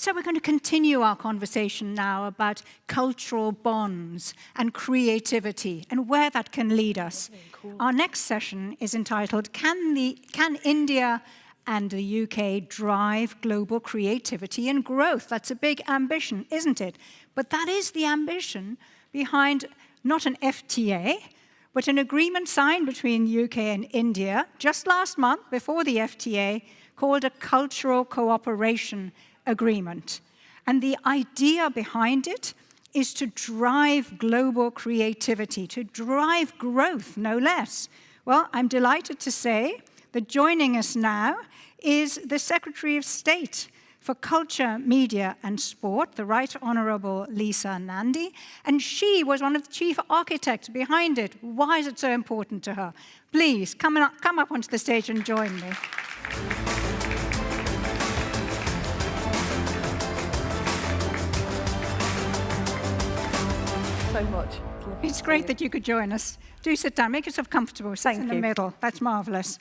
So we're going to continue our conversation now about cultural bonds and creativity and where that can lead us. Cool. Our next session is entitled, Can India and the UK drive global creativity and growth? That's a big ambition, isn't it? But that is the ambition behind not an FTA, but an agreement signed between the UK and India just last month before the FTA called a Cultural Cooperation Agreement. And the idea behind it is to drive global creativity, to drive growth, no less. Well, I'm delighted to say that joining us now is the Secretary of State for Culture, Media and Sport, the Right Honourable Lisa Nandy, and she was one of the chief architects behind it. Why is it so important to her? Please, come up onto the stage and join me. So much. It's great that you could join us. Do sit down, make yourself comfortable, sit in the middle. That's marvellous.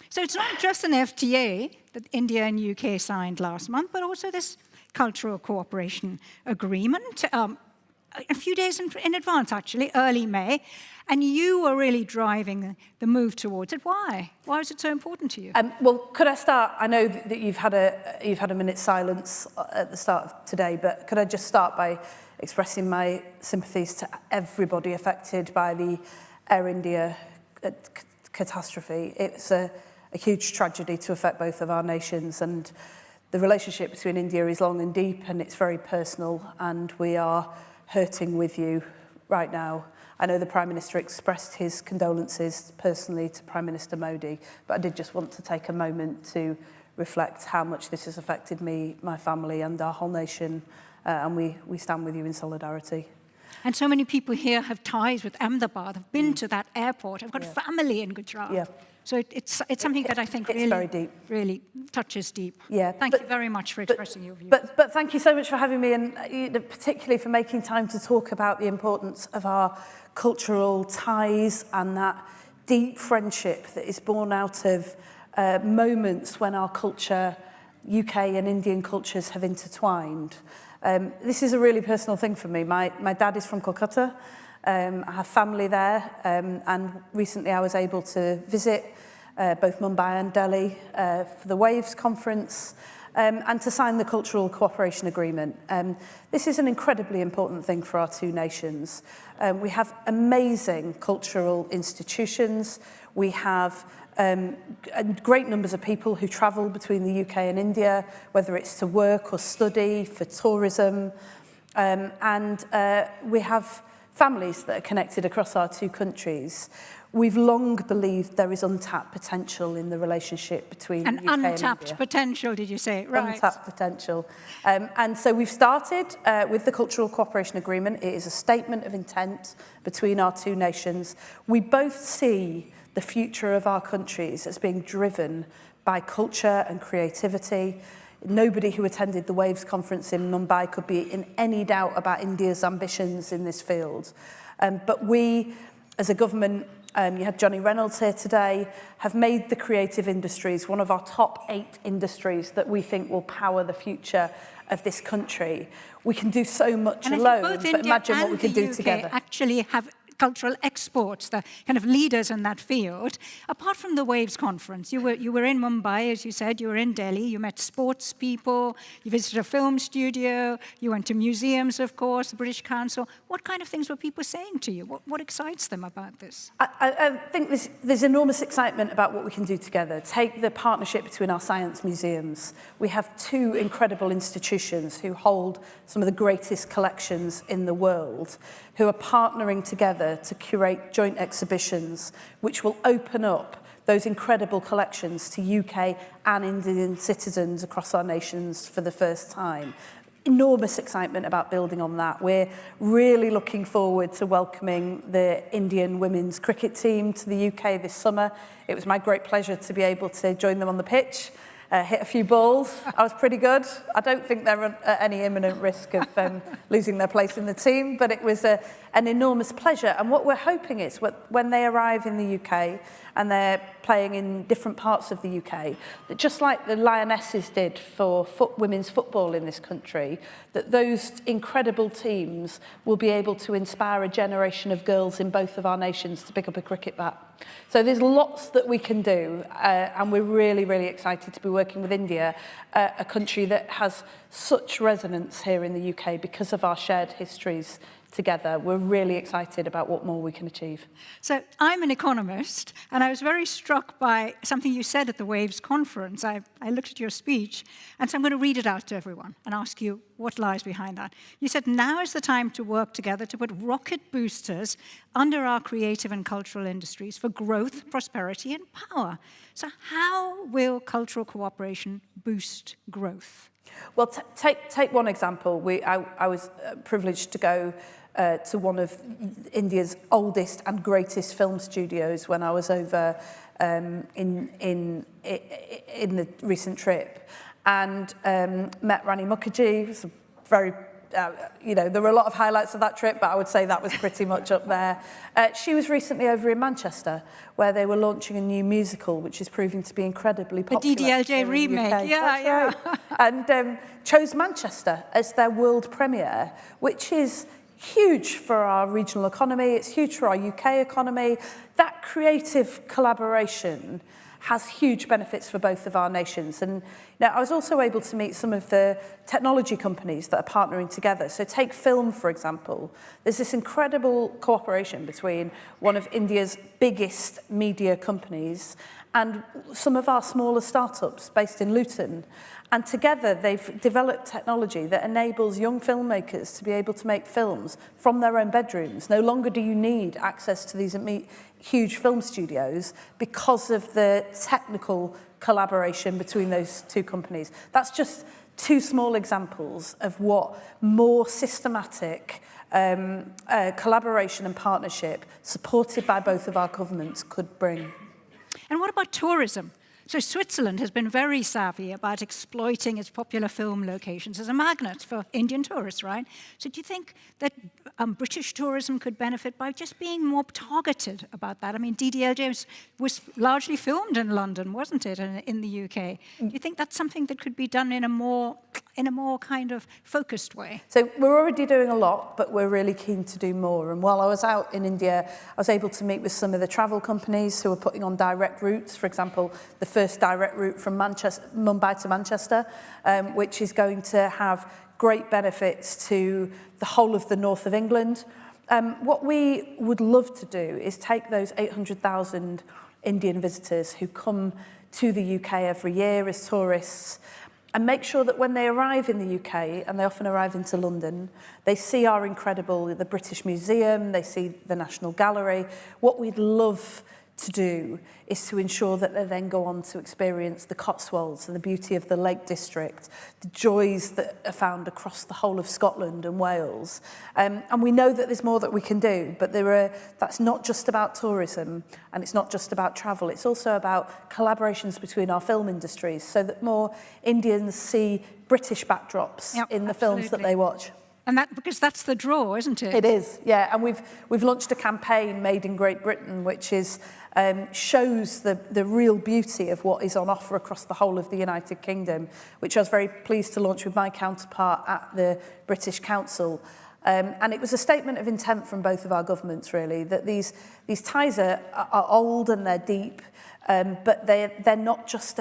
So it's not just an FTA that India and UK signed last month, but also this cultural cooperation agreement, a few days in advance, actually, early May. And you were really driving the move towards it. Why? Why is it so important to you? Well, could I start? I know that you've had a minute's silence at the start of today, but could I just start by expressing my sympathies to everybody affected by the Air India catastrophe. It's a huge tragedy to affect both of our nations, and the relationship between India is long and deep, and it's very personal, and we are hurting with you right now. I know the Prime Minister expressed his condolences personally to Prime Minister Modi, but I did just want to take a moment to reflect how much this has affected me, my family and our whole nation, and we stand with you in solidarity. And so many people here have ties with Ahmedabad, have been to that airport, have got family in Gujarat. Yeah. So it's something that I think really touches deep. Yeah. Thank you very much for expressing your views. But thank you so much for having me, and particularly for making time to talk about the importance of our cultural ties and that deep friendship that is born out of moments when our culture, UK and Indian cultures, have intertwined. This is a really personal thing for me. My dad is from Kolkata. I have family there, and recently I was able to visit both Mumbai and Delhi for the Waves conference and to sign the Cultural Cooperation Agreement. This is an incredibly important thing for our two nations. We have amazing cultural institutions. We have great numbers of people who travel between the UK and India, whether it's to work or study, for tourism. And we have families that are connected across our two countries. We've long believed there is untapped potential in the relationship between the UK and India. Untapped potential, did you say? Right. Untapped potential. And so we've started with the Cultural Cooperation Agreement. It is a statement of intent between our two nations. We both see the future of our countries as being driven by culture and creativity. Nobody who attended the Waves conference in Mumbai could be in any doubt about India's ambitions in this field. But we, as a government, you had Johnny Reynolds here today, have made the creative industries one of our top 8 industries that we think will power the future of this country. We can do so much alone, but imagine what we can do together. Actually have cultural exports, the kind of leaders in that field. Apart from the Waves conference, you were in Mumbai, as you said, you were in Delhi, you met sports people, you visited a film studio, you went to museums, of course, the British Council. What kind of things were people saying to you? What excites them about this? I think there's enormous excitement about what we can do together. Take the partnership between our science museums. We have 2 incredible institutions who hold some of the greatest collections in the world, who are partnering together to curate joint exhibitions which will open up those incredible collections to UK and Indian citizens across our nations for the first time. Enormous excitement about building on that. We're really looking forward to welcoming the Indian women's cricket team to the UK this summer. It was my great pleasure to be able to join them on the pitch hit a few balls. I was pretty good. I don't think they're at any imminent risk of losing their place in the team, but it was an enormous pleasure. And what we're hoping is when they arrive in the UK and they're playing in different parts of the UK, that just like the Lionesses did for women's football in this country, that those incredible teams will be able to inspire a generation of girls in both of our nations to pick up a cricket bat. So there's lots that we can do, and we're really, really excited to be working with India, a country that has such resonance here in the UK because of our shared histories together. We're really excited about what more we can achieve. So I'm an economist, and I was very struck by something you said at the Waves conference. I looked at your speech, and so I'm going to read it out to everyone and ask you what lies behind that. You said, now is the time to work together to put rocket boosters under our creative and cultural industries for growth, prosperity, and power. So how will cultural cooperation boost growth? Well, take one example. I was privileged to go to one of India's oldest and greatest film studios when I was over in the recent trip, and met Rani Mukherjee. It was a very, there were a lot of highlights of that trip, but I would say that was pretty much up there. She was recently over in Manchester, where they were launching a new musical, which is proving to be incredibly popular. A DDLJ remake, yeah. Right. And chose Manchester as their world premiere, which is huge for our regional economy. It's huge for our UK economy. That creative collaboration has huge benefits for both of our nations. And now I was also able to meet some of the technology companies that are partnering together. So take film, for example. There's this incredible cooperation between one of India's biggest media companies and some of our smaller startups based in Luton. And together they've developed technology that enables young filmmakers to be able to make films from their own bedrooms. No longer do you need access to these huge film studios because of the technical collaboration between those two companies. That's just two small examples of what more systematic collaboration and partnership supported by both of our governments could bring. And what about tourism? So Switzerland has been very savvy about exploiting its popular film locations as a magnet for Indian tourists, right? So do you think that British tourism could benefit by just being more targeted about that? I mean, DDLJ was largely filmed in London, wasn't it, in the UK? Do you think that's something that could be done in a more kind of focused way? So we're already doing a lot, but we're really keen to do more. And while I was out in India, I was able to meet with some of the travel companies who are putting on direct routes. For example, the first direct route from Mumbai to Manchester, which is going to have great benefits to the whole of the north of England. What we would love to do is take those 800,000 Indian visitors who come to the UK every year as tourists and make sure that when they arrive in the UK, and they often arrive into London, they see our incredible, the British Museum, they see the National Gallery. What we'd love to do is to ensure that they then go on to experience the Cotswolds and the beauty of the Lake District, the joys that are found across the whole of Scotland and Wales. And we know that there's more that we can do, but that's not just about tourism and it's not just about travel. It's also about collaborations between our film industries so that more Indians see British backdrops in the films that they watch. And because that's the draw, isn't it? It is, yeah. And we've launched a campaign, Made in Great Britain, which is shows the real beauty of what is on offer across the whole of the United Kingdom, which I was very pleased to launch with my counterpart at the British Council. And it was a statement of intent from both of our governments, really, that these ties are old and they're deep, but they're not just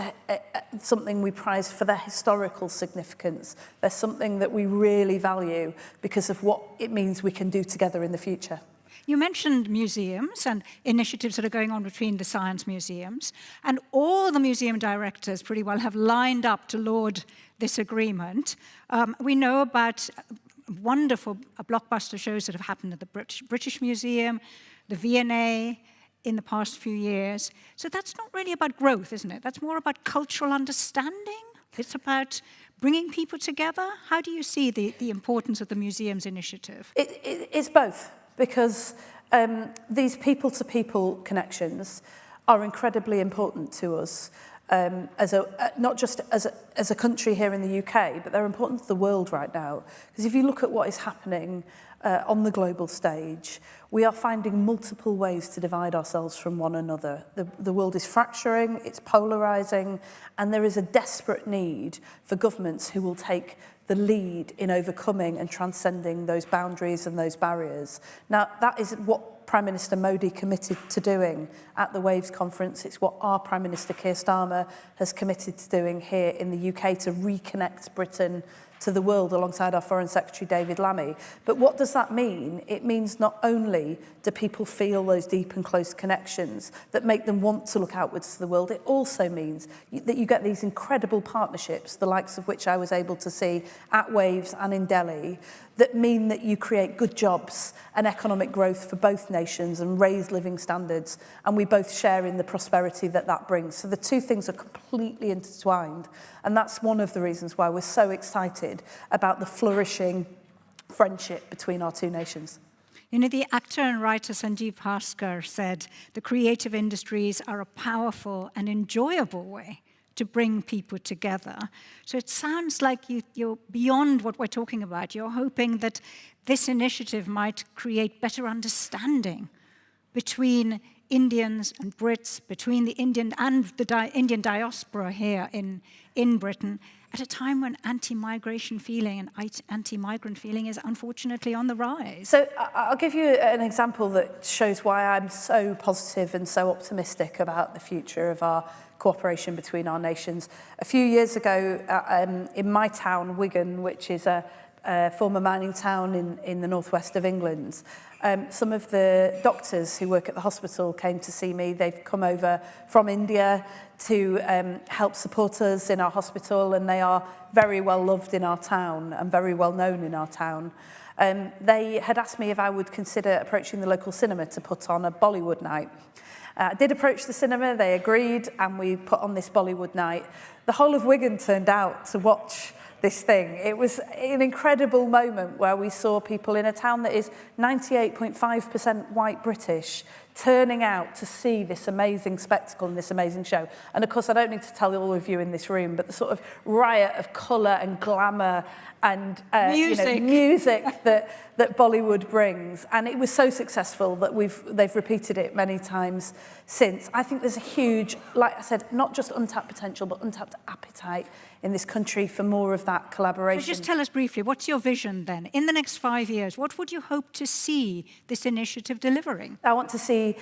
something we prize for their historical significance. They're something that we really value because of what it means we can do together in the future. You mentioned museums and initiatives that are going on between the science museums, and all the museum directors pretty well have lined up to laud this agreement. We know about wonderful blockbuster shows that have happened at the British Museum, the V&A, in the past few years. So that's not really about growth, isn't it? That's more about cultural understanding. It's about bringing people together. How do you see the importance of the museum's initiative? It's both, because these people-to-people connections are incredibly important to us. not just as a country here in the UK, but they're important to the world right now. Because if you look at what is happening on the global stage, we are finding multiple ways to divide ourselves from one another. The world is fracturing, it's polarising, and there is a desperate need for governments who will take the lead in overcoming and transcending those boundaries and those barriers. Now, that is what Prime Minister Modi committed to doing at the Waves conference. It's what our Prime Minister Keir Starmer has committed to doing here in the UK to reconnect Britain to the world alongside our Foreign Secretary David Lammy. But what does that mean? It means not only do people feel those deep and close connections that make them want to look outwards to the world, it also means that you get these incredible partnerships, the likes of which I was able to see at Waves and in Delhi, that mean that you create good jobs and economic growth for both nations and raise living standards, and we both share in the prosperity that that brings. So the two things are completely intertwined, and that's one of the reasons why we're so excited about the flourishing friendship between our two nations. You know, the actor and writer Sanjeev Bhaskar said the creative industries are a powerful and enjoyable way to bring people together. So it sounds like you're beyond what we're talking about. You're hoping that this initiative might create better understanding between Indians and Brits, between the Indian and the Indian diaspora here in Britain, at a time when anti-migration feeling and anti-migrant feeling is unfortunately on the rise. So I'll give you an example that shows why I'm so positive and so optimistic about the future of our cooperation between our nations. A few years ago, in my town, Wigan, which is a former mining town in the northwest of England, some of the doctors who work at the hospital came to see me. They've come over from India to help support us in our hospital, and they are very well loved in our town and very well known in our town. They had asked me if I would consider approaching the local cinema to put on a Bollywood night. I did approach the cinema, they agreed, and we put on this Bollywood night. The whole of Wigan turned out to watch this thing. It was an incredible moment where we saw people in a town that is 98.5% white British turning out to see this amazing spectacle and this amazing show. And of course, I don't need to tell all of you in this room, but the sort of riot of colour and glamour and music that Bollywood brings. And it was so successful that they've repeated it many times since. I think there's a huge, like I said, not just untapped potential, but untapped appetite in this country for more of that collaboration. So just tell us briefly, what's your vision then? In the next 5 years, what would you hope to see this initiative delivering? I want to see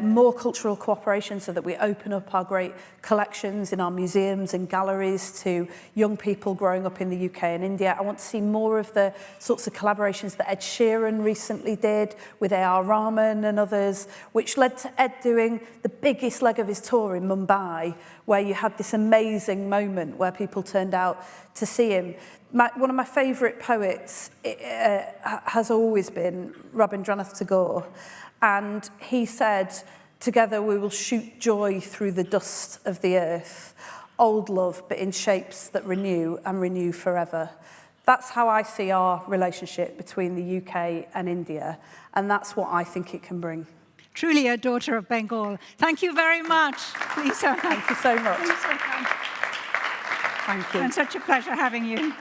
more cultural cooperation so that we open up our great collections in our museums and galleries to young people growing up in the UK and India. I want to see more of the sorts of collaborations that Ed Sheeran recently did with A.R. Rahman and others, which led to Ed doing the biggest leg of his tour in Mumbai, where you had this amazing moment where people turned out to see him. One of my favourite poets has always been Rabindranath Tagore, and he said, "Together we will shoot joy through the dust of the earth, old love, but in shapes that renew and renew forever." That's how I see our relationship between the UK and India, and that's what I think it can bring. Truly a daughter of Bengal. Thank you very much, Lisa. Thank you so much. Thank you. Thank you. And such a pleasure having you.